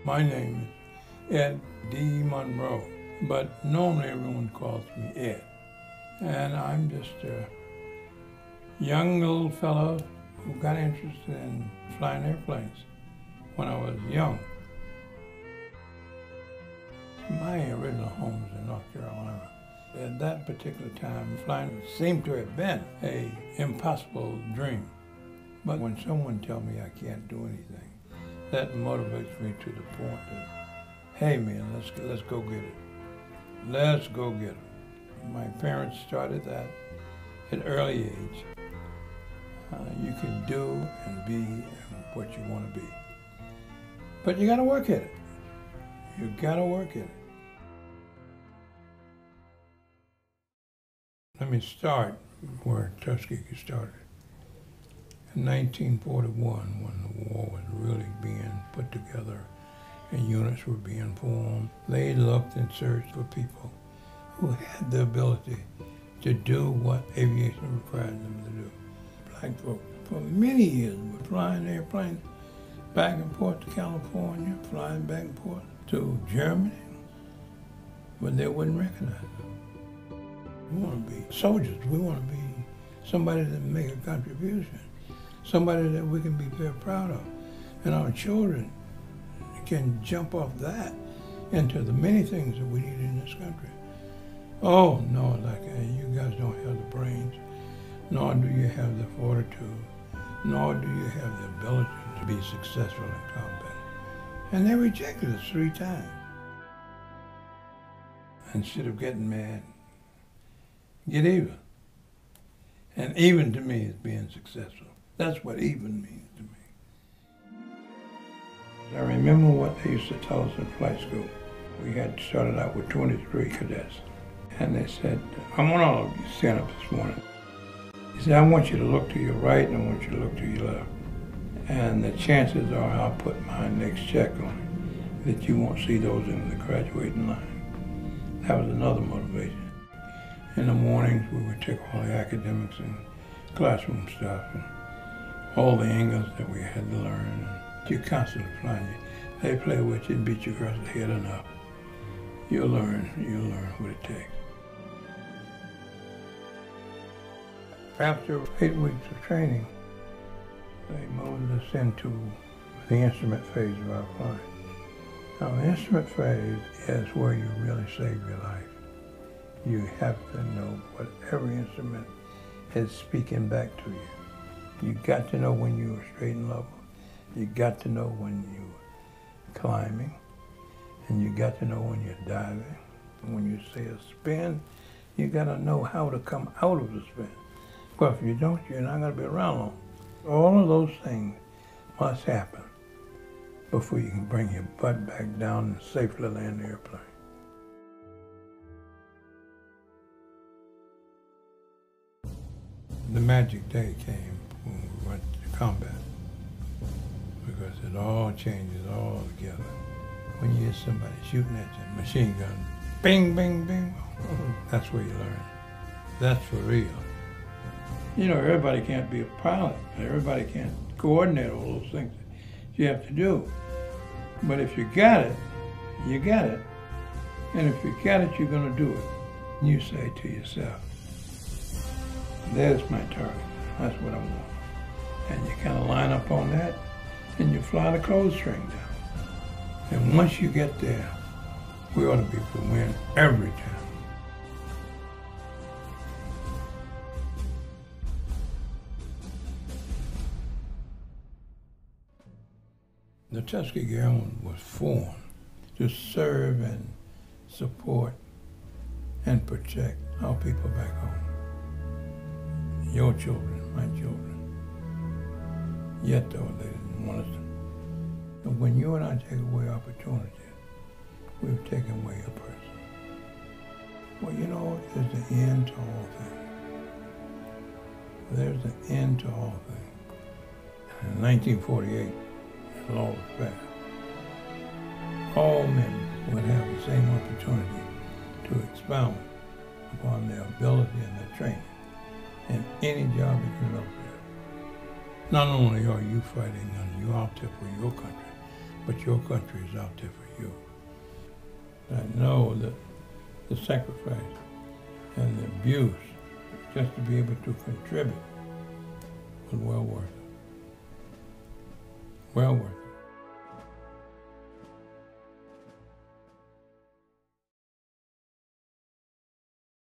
My name is Ed Monroe, but normally everyone calls me Ed. And I'm just a young little fellow who got interested in flying airplanes when I was young. My original home was in North Carolina. At that particular time, flying seemed to have been an impossible dream. But when someone tells me I can't do anything, that motivates me to the point that, hey man, let's go get it. Let's go get it. My parents started that at an early age. You can do and be what you want to be. But you got to work at it. You got to work at it. Let me start where Tuskegee started. In 1941, when the war was really being put together and units were being formed, they looked and searched for people who had the ability to do what aviation required them to do. Black folks, for many years, were flying airplanes back and forth to California, flying back and forth to Germany, but they wouldn't recognize them. We want to be soldiers. We want to be somebody that make a contribution, somebody that we can be very proud of. And our children can jump off that into the many things that we need in this country. Oh, no, like you guys don't have the brains, nor do you have the fortitude, nor do you have the ability to be successful in combat. And they rejected us 3 times. Instead of getting mad, get even. And even to me is being successful. That's what even means to me. I remember what they used to tell us in flight school. We had started out with 23 cadets. And they said, I want all of you to stand up this morning. He said, I want you to look to your right and I want you to look to your left. And the chances are I'll put my next check on it, that you won't see those in the graduating line. That was another motivation. In the mornings, we would take all the academics and classroom stuff and all the angles that we had to learn. And you're constantly flying. They play with you and beat you across the head enough. You'll learn what it takes. After 8 weeks of training, they moved us into the instrument phase of our flying. Now, the instrument phase is where you really save your life. You have to know what every instrument is speaking back to you. You got to know when you were straight and level. You got to know when you were climbing. And you got to know when you're diving. And when you say a spin, you got to know how to come out of the spin. But if you don't, you're not going to be around long. All of those things must happen before you can bring your butt back down and safely land the airplane. The magic day came when we went to combat, because it all changes all together. When you hear somebody shooting at you, machine gun, bing, bing, bing, that's where you learn. That's for real. You know, everybody can't be a pilot. Everybody can't coordinate all those things that you have to do. But if you got it, you got it. And if you got it, you're going to do it. And you say to yourself, there's my target. That's what I want. And you kind of line up on that, and you fly the clothes string down. And once you get there, we ought to be able to win every time. The Tuskegee Airmen was formed to serve and support and protect our people back home. Your children, my children. Yet though they didn't want us to. And when you and I take away opportunity, we've taken away a person. Well, you know, there's an end to all things. There's an end to all things. And in 1948, the law was passed. All men would have the same opportunity to expound upon their ability and their training in any job in the military. Not only are you fighting and you're out there for your country, but your country is out there for you. I know that the sacrifice and the abuse just to be able to contribute was well worth it. Well worth it.